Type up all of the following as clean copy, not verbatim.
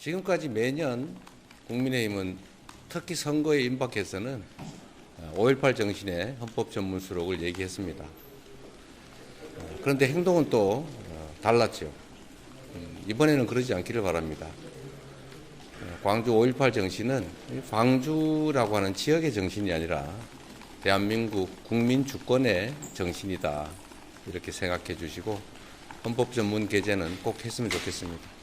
지금까지 매년 국민의힘은 특히 선거에 임박해서는 5.18 정신의 헌법 전문 수록을 얘기했습니다. 그런데 행동은 또 달랐죠. 이번에는 그러지 않기를 바랍니다. 광주 5.18 정신은 광주라고 하는 지역의 정신이 아니라 대한민국 국민 주권의 정신이다. 이렇게 생각해 주시고 헌법 전문 게재는 꼭 했으면 좋겠습니다.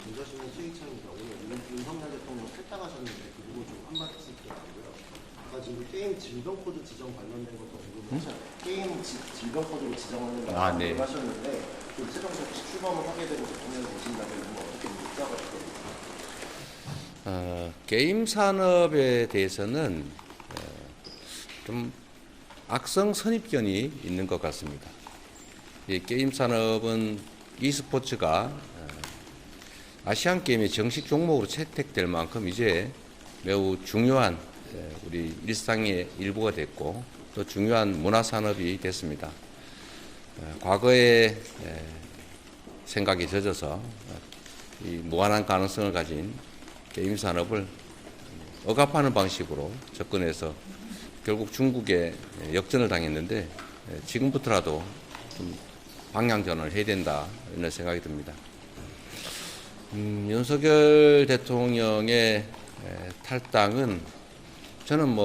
전자신문 수익창입니다. 오늘 윤석열 대통령 탈당하셨는데 그 부분 좀 한마디씩 하고요. 아까 지금 게임 질병 코드 지정 관련된 것도 궁금해서 게임 질병 코드로 지정하는 네. 하셨는데 그 최종적 출범을 하게 되고 대통령을 모신다면 이거 어떻게 묵자가 있거든요. 게임 산업에 대해서는 좀 악성 선입견이 있는 것 같습니다. 이 게임 산업은 e스포츠가 아시안 게임의 정식 종목으로 채택될 만큼 이제 매우 중요한 우리 일상의 일부가 됐고 또 중요한 문화 산업이 됐습니다. 과거의 생각에 젖어서 이 무한한 가능성을 가진 게임 산업을 억압하는 방식으로 접근해서 결국 중국에 역전을 당했는데 지금부터라도 좀 방향 전환을 해야 된다 이런 생각이 듭니다. 윤석열 대통령의 탈당은 저는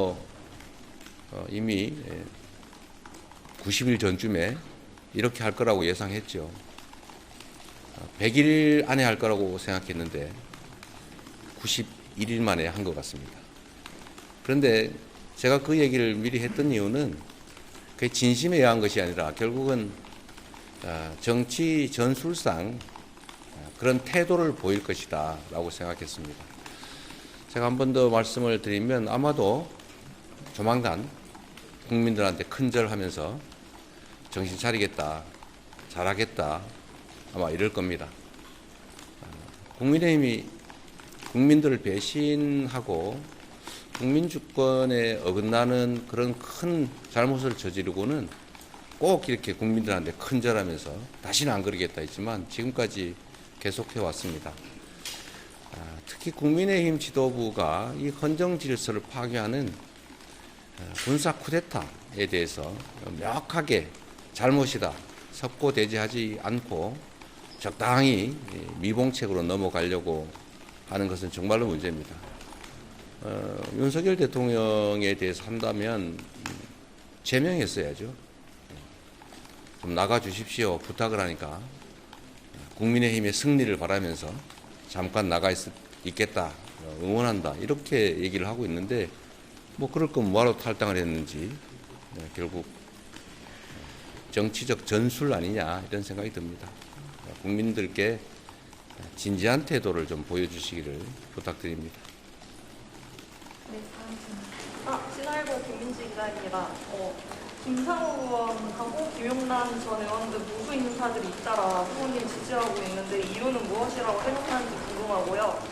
이미 90일 전쯤에 이렇게 할 거라고 예상했죠. 100일 안에 할 거라고 생각했는데 91일 만에 한 것 같습니다. 그런데 제가 그 얘기를 미리 했던 이유는 그게 진심에 의한 것이 아니라 결국은 정치 전술상 그런 태도를 보일 것이다 라고 생각했습니다. 제가 한 번 더 말씀을 드리면 아마도 조만간 국민들한테 큰절하면서 정신 차리겠다, 잘하겠다 아마 이럴 겁니다. 국민의힘이 국민들을 배신하고 국민 주권에 어긋나는 그런 큰 잘못을 저지르고는 꼭 이렇게 국민들한테 큰절하면서 다시는 안 그러겠다 했지만 지금까지 계속해 왔습니다. 특히 국민의힘 지도부가 이 헌정 질서를 파괴하는 군사 쿠데타에 대해서 명확하게 잘못이다 석고대죄하지 않고 적당히 미봉책으로 넘어가려고 하는 것은 정말로 문제입니다. 윤석열 대통령에 대해서 한다면 제명했어야죠. 좀 나가 주십시오 부탁을 하니까 국민의힘의 승리를 바라면서 잠깐 나가 있겠다 응원한다 이렇게 얘기를 하고 있는데 그럴 거면 뭐하러 탈당을 했는지 결국 정치적 전술 아니냐 이런 생각이 듭니다. 국민들께 진지한 태도를 좀 보여주시기를 부탁드립니다. 네, 신할고 김민지 기자입니다. 김상호 의원하고 김용남 전 의원들 모두 인사들이 잇따라 후보님 지지하고 있는데 이유는 무엇이라고 생각하는지 궁금하고요.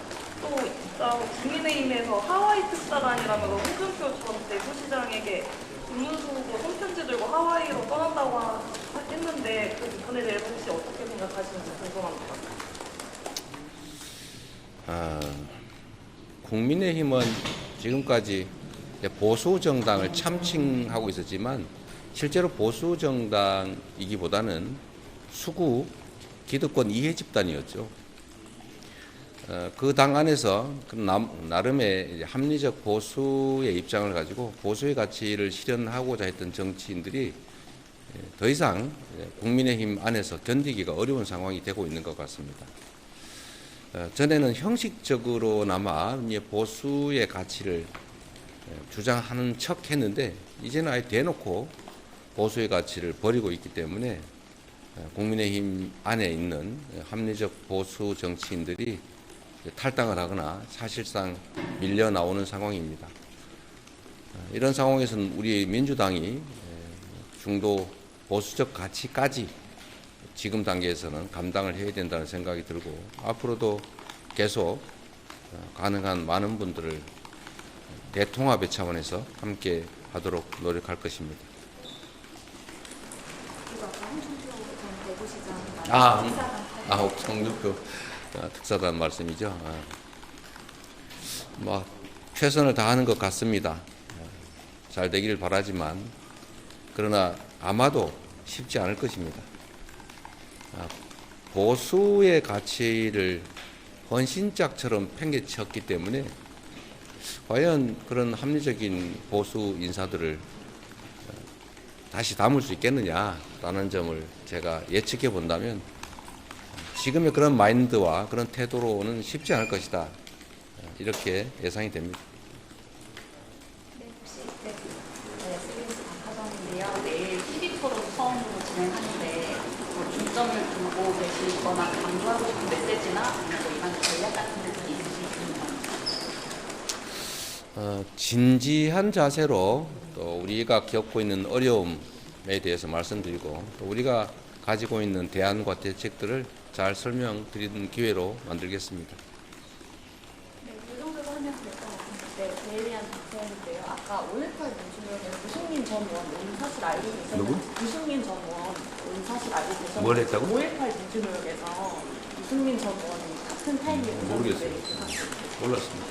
또 잇따라 국민의힘에서 하와이 특사단이라면서 홍준표 전 대구시장에게 김문수 후보 손편지 들고 하와이로 떠난다고 했는데 그 부분에 대해서 혹시 어떻게 생각하시는지 궁금합니다. 국민의힘은 지금까지 보수 정당을 참칭하고 있었지만 실제로 보수 정당이기보다는 수구 기득권 이해 집단이었죠. 그 당 안에서 나름의 합리적 보수의 입장을 가지고 보수의 가치를 실현하고자 했던 정치인들이 더 이상 국민의힘 안에서 견디기가 어려운 상황이 되고 있는 것 같습니다. 전에는 형식적으로나마 보수의 가치를 주장하는 척 했는데 이제는 아예 대놓고 보수의 가치를 버리고 있기 때문에 국민의힘 안에 있는 합리적 보수 정치인들이 탈당을 하거나 사실상 밀려 나오는 상황입니다. 이런 상황에서는 우리 민주당이 중도 보수적 가치까지 지금 단계에서는 감당을 해야 된다는 생각이 들고 앞으로도 계속 가능한 많은 분들을 대통합의 차원에서 함께 하도록 노력할 것입니다. 그리고 아까 홍준표 전 대구시장 아, 이사가 옥성유급 특사단 말씀이죠. 뭐 최선을 다하는 것 같습니다. 잘 되기를 바라지만 그러나 아마도 쉽지 않을 것입니다. 보수의 가치를 헌신짝처럼 팽개쳤기 때문에 과연 그런 합리적인 보수 인사들을 다시 담을 수 있겠느냐라는 점을 제가 예측해 본다면 지금의 그런 마인드와 그런 태도로는 쉽지 않을 것이다. 이렇게 예상이 됩니다. 네, 혹시 SBS 박하정인데요. 내일 TV 토론 처음으로 진행하는데 중점을 두고 계시거나 강조하고 싶은 메시지나 이런 전략 같은 부분이 있으실까요? 진지한 자세로 또 우리가 겪고 있는 어려움에 대해서 말씀드리고 또 우리가 가지고 있는 대안과 대책들을 잘 설명드리는 기회로 만들겠습니다. 네, 이 정도로 하면 될 것 같은데 제일 대한 답변인데요. 아까 5.18 민주노동에 유승민 전 의원 온 사실 알고 계셨나요? 누구? 유승민 전 의원 온 사실 알고 계셨나요? 뭘 했다고? 5.18 민주노동에서 유승민 전 의원이 같은 타이밍에 모르겠어요. 오셨는데 몰랐습니다.